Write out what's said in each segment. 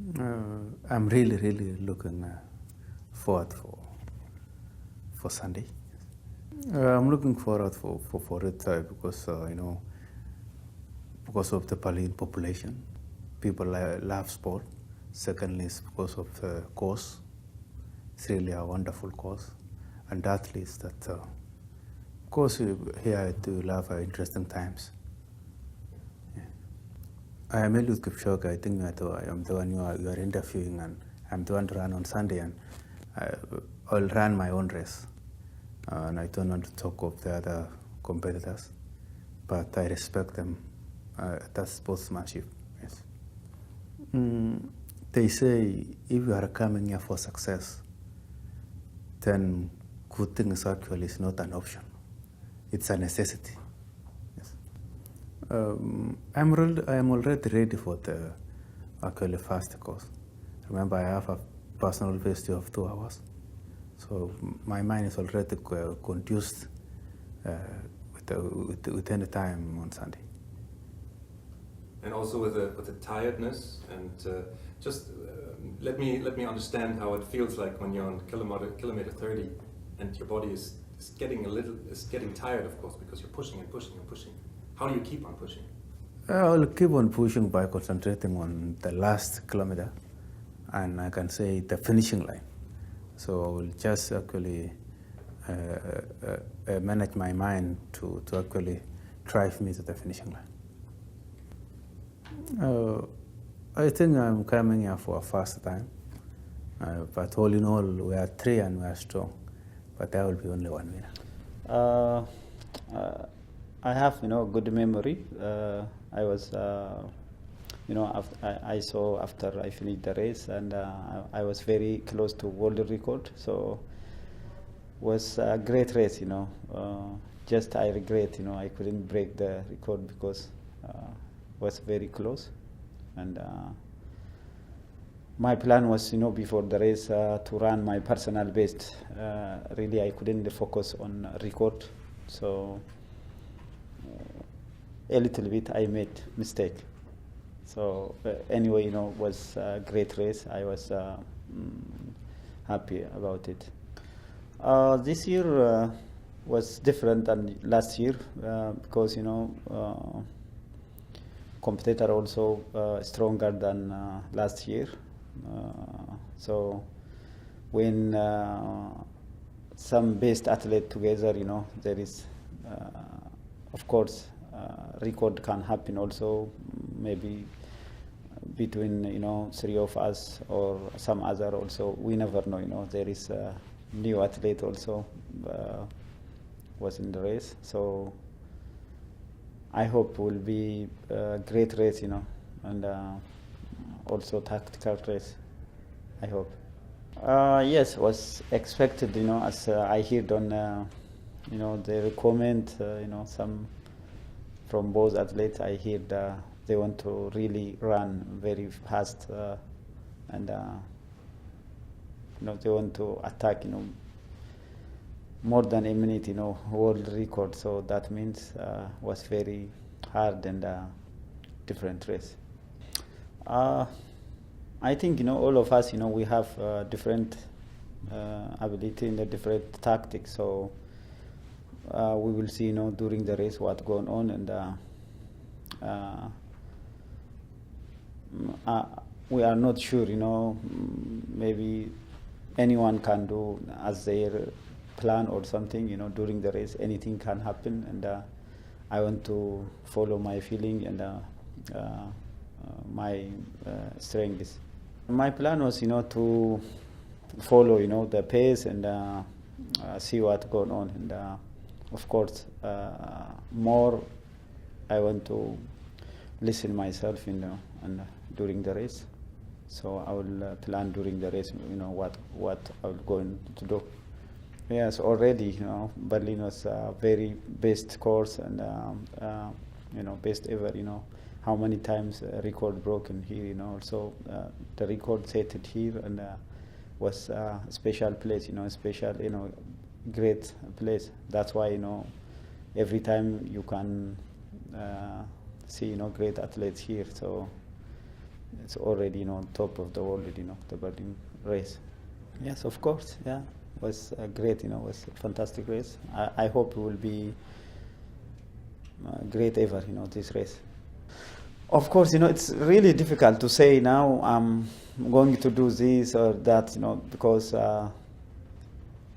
I'm really looking forward for Sunday. I'm looking forward for it because because of the Berlin population. People love sport. Secondly, is because of the course. It's really a wonderful course, and thirdly is that course here to have interesting times. I am Eliud Kipchoge. I think I am the one you are interviewing, and I'm the one to run on Sunday, and I'll run my own race. And I don't want to talk of the other competitors, but I respect them. That's sportsmanship, yes. They say if you are coming here for success, then good things actually is not an option. It's a necessity. Yes. I am already ready for the actually fast course. Remember, I have a personal vesting of 2 hours, so my mind is already conduced with any time on Sunday. And also with the tiredness, and let me understand how it feels like when you're on kilometer 30, and your body is getting tired, of course, because you're pushing and pushing and pushing. How do you keep on pushing? I'll keep on pushing by concentrating on the last kilometer, and I can say the finishing line. So I will just actually manage my mind to actually drive me to the finishing line. I think I'm coming here for a fast time, but all in all, we are 3 and we are strong, but there will be only 1 winner. I have, good memory. I was, I saw after I finished the race, and I was very close to world record. So it was a great race, Just I regret, I couldn't break the record because was very close, and my plan was, before the race, to run my personal best. Really, I couldn't focus on record, so a little bit I made mistake. So anyway, was a great race. I was happy about it. This year was different than last year because competitor also stronger than last year. So when some best athlete together, there is, of course, record can happen also, maybe between 3 of us or some other also. We never know. There is a new athlete also was in the race, so I hope will be a great race, and also tactical race, I hope. Yes, was expected, as I heard on, the comment, some from both athletes, I heard they want to really run very fast, and, they want to attack, more than a minute, world record. So that means was very hard and different race. I think all of us, we have different ability and different tactics. So we will see, during the race what's going on, and we are not sure, maybe anyone can do as their plan or something, during the race. Anything can happen, and I want to follow my feeling and my strengths. My plan was, to follow, the pace and see what's going on, and of course, more I want to listen myself, and during the race. So I will plan during the race, what I will going to do. Yes, already, Berlin was very best course, and best ever. How many times record broken here. Also the record set it here, and was a special place. Special, great place. That's why every time you can see great athletes here. So it's already, top of the world, the Berlin race. Yes, of course, yeah. It was great, it was a fantastic race. I hope it will be great ever, this race. Of course, it's really difficult to say now I'm going to do this or that, because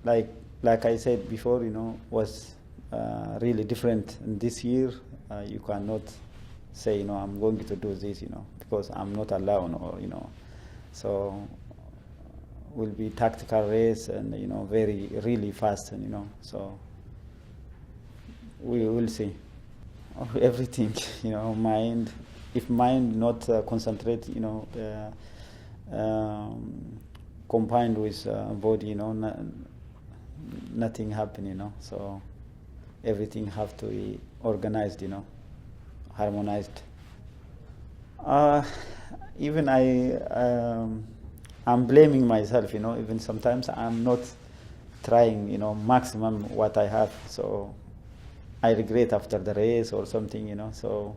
like I said before, was really different. And this year, you cannot say, I'm going to do this, because I'm not alone, or, so will be tactical race and, very, really fast, and, so we will see. Everything, mind, if mind not concentrate, combined with body, nothing happen, so everything have to be organized, harmonized. Even I'm blaming myself, even sometimes I'm not trying, maximum what I have, so I regret after the race or something, so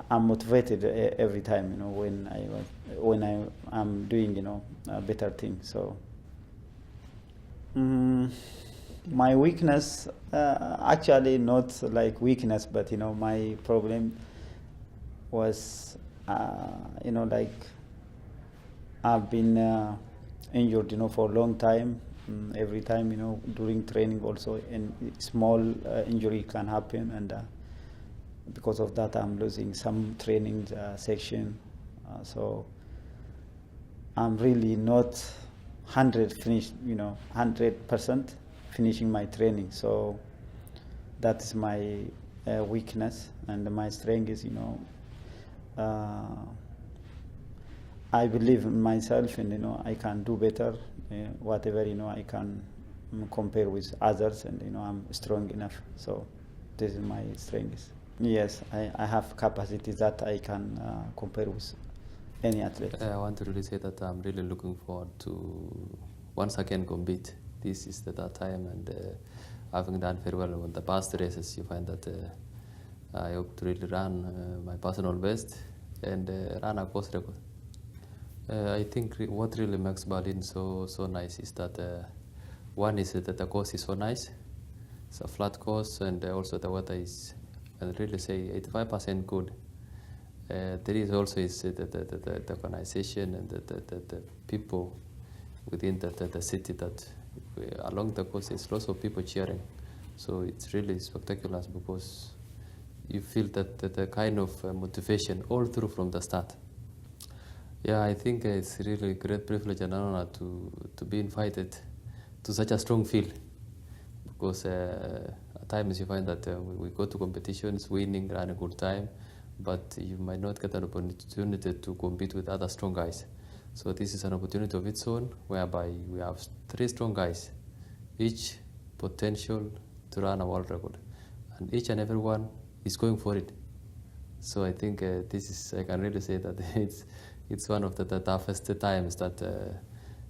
I'm motivated every time, when I'm doing, a better thing. So my weakness, actually not like weakness, but my problem was, like I've been injured, for a long time. Every time, during training also, and small injury can happen, and because of that I'm losing some training section, so I'm really not 100% finishing my training. So that is my weakness, and my strength is, I believe in myself, and I can do better, whatever I can compare with others, and I'm strong enough. So this is my strength. Yes, I have capacity that I can compare with any athlete. I want to really say that I'm really looking forward to once again compete. This is the that time, and having done very well on the past races, you find that I hope to really run my personal best and run a course record. I think what really makes Berlin so nice is that one is that the course is so nice. It's a flat course, and also the weather is, I really say, 85% good. There is also is the organization and the people within the city that along the coast is lots of people cheering. So it's really spectacular because you feel that the kind of motivation all through from the start. Yeah, I think it's really a great privilege and honor to be invited to such a strong field, because at times you find that we go to competitions, winning, run a good time, but you might not get an opportunity to compete with other strong guys. So this is an opportunity of its own, whereby we have 3 strong guys, each potential to run a world record, and each and every one is going for it. So I think this is, I can really say that it's one of the toughest times that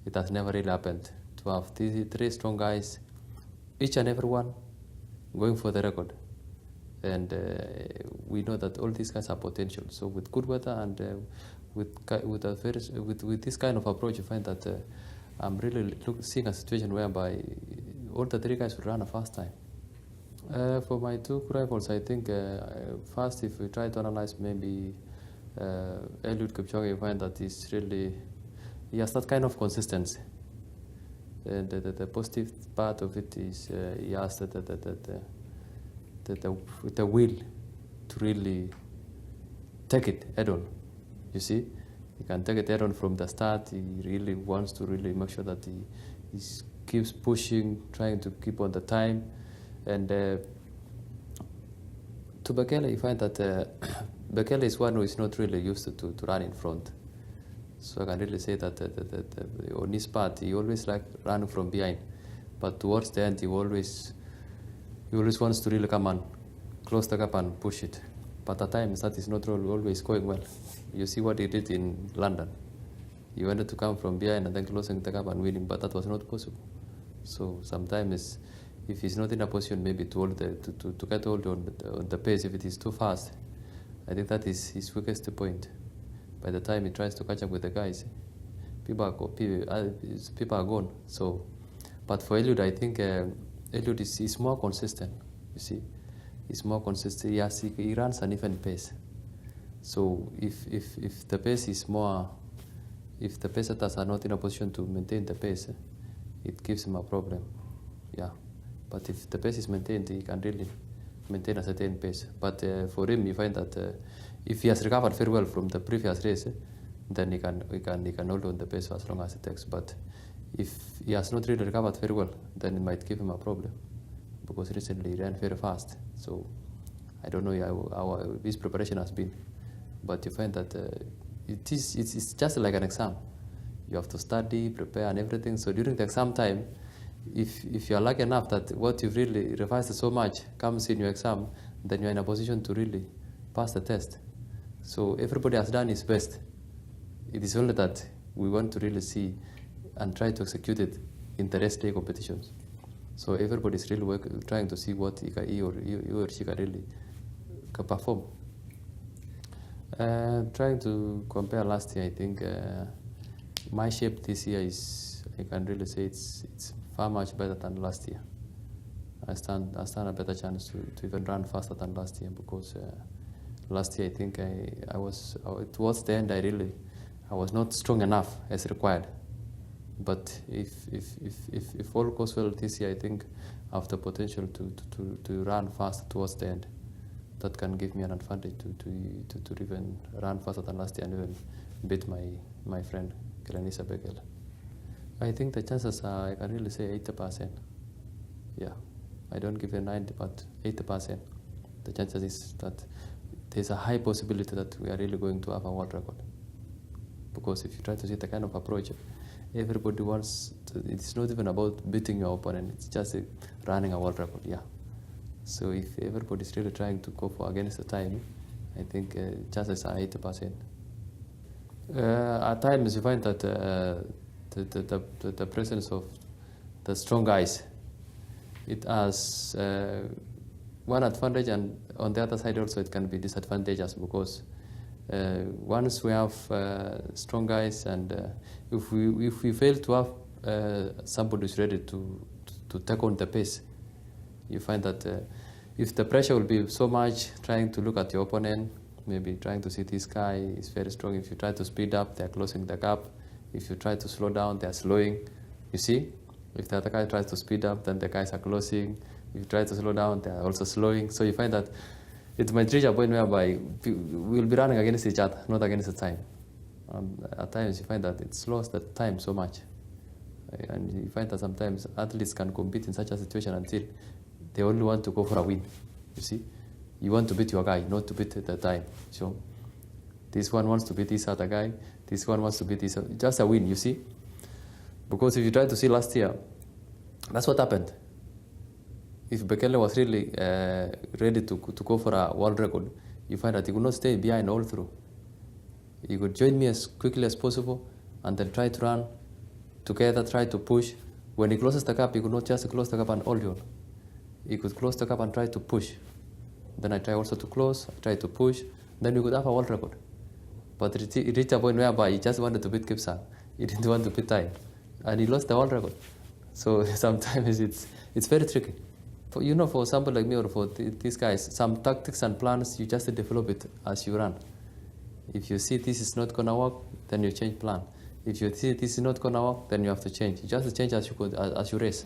it has never really happened, to have 3 strong guys, each and every one going for the record. And we know that all these guys have potential. So with good weather and with this kind of approach, you find that I'm really seeing a situation whereby all the 3 guys will run a fast time. For my 2 rivals, I think first, if we try to analyze maybe Eliud Kipchoge, you find that he has that kind of consistency. And the positive part of it is he has the will to really take it head on. You see, he can take it head on from the start. He really wants to really make sure that he keeps pushing, trying to keep on the time. And to Bekele, you find that Bekele is one who is not really used to run in front. So I can really say that on his part, he always like running from behind. But towards the end, he always wants to really come and close the gap and push it. But at times, that is not really always going well. You see what he did in London. He wanted to come from behind and then closing the gap and winning, but that was not possible. So sometimes, if he's not in a position maybe to get hold on the pace, if it is too fast, I think that is his weakest point. By the time he tries to catch up with the guys, people are gone. So, but for Eliud, I think Eliud is more consistent. You see, he's more consistent. He runs an even pace. So if the pace is more, if the pacesetters are not in a position to maintain the pace, it gives him a problem. Yeah, but if the pace is maintained, he can really maintain a certain pace. But for him, you find that if he has recovered very well from the previous race, then he can hold on the pace for as long as it takes. But if he has not really recovered very well, then it might give him a problem, because recently he ran very fast. So I don't know how his preparation has been, but you find that it's just like an exam. You have to study, prepare, and everything. So during the exam time, if you are lucky enough that what you've really revised so much comes in your exam, then you're in a position to really pass the test. So everybody has done his best. It is only that we want to really see and try to execute it in the rest day competitions. So everybody is really trying to see what he or she can really perform. Trying to compare last year, I think my shape this year is, I can really say it's far much better than last year. I stand a better chance to even run faster than last year, because last year I think I was towards the end I was not strong enough as required. But if all goes well this year, I think I have the potential to run faster towards the end. That can give me an advantage to even run faster than last year and even beat my friend Kenenisa Bekele. I think the chances are, I can really say 80%. Yeah, I don't give a 90, but 80%. The chances is that there's a high possibility that we are really going to have a world record. Because if you try to see the kind of approach, everybody wants to, it's not even about beating your opponent, it's just running a world record, yeah. So if everybody's really trying to go for against the time, I think chances are 80%. At times you find that the presence of the strong guys, it has one advantage, and on the other side also it can be disadvantageous, because once we have strong guys, and if we fail to have somebody who's ready to take on the pace, you find that if the pressure will be so much trying to look at your opponent, maybe trying to see this guy is very strong. If you try to speed up, they're closing the gap. If you try to slow down, they're slowing. You see? If the other guy tries to speed up, then the guys are closing. If you try to slow down, they're also slowing. So you find that it might reach a point whereby we'll be running against each other, not against the time. At times you find that it slows the time so much. And you find that sometimes athletes can compete in such a situation until they only want to go for a win. You see? You want to beat your guy, not to beat the time. So this one wants to beat this other guy, this one wants to beat this other, just a win, you see? Because if you try to see last year, that's what happened. If Bekele was really ready to go for a world record, you find that he could not stay behind all through. He could join me as quickly as possible and then try to run together, try to push. When he closes the gap, he could not just close the gap and hold on. He could close the gap and try to push. Then I try also to close, I try to push, then we could have a world record. But it reached a point whereby he just wanted to beat Kipsang. He didn't want to beat time. And he lost the world record. So sometimes it's very tricky. For somebody like me or for these guys, some tactics and plans, you just develop it as you run. If you see this is not going to work, then you change plan. If you see this is not going to work, then you have to change. You just change as you race.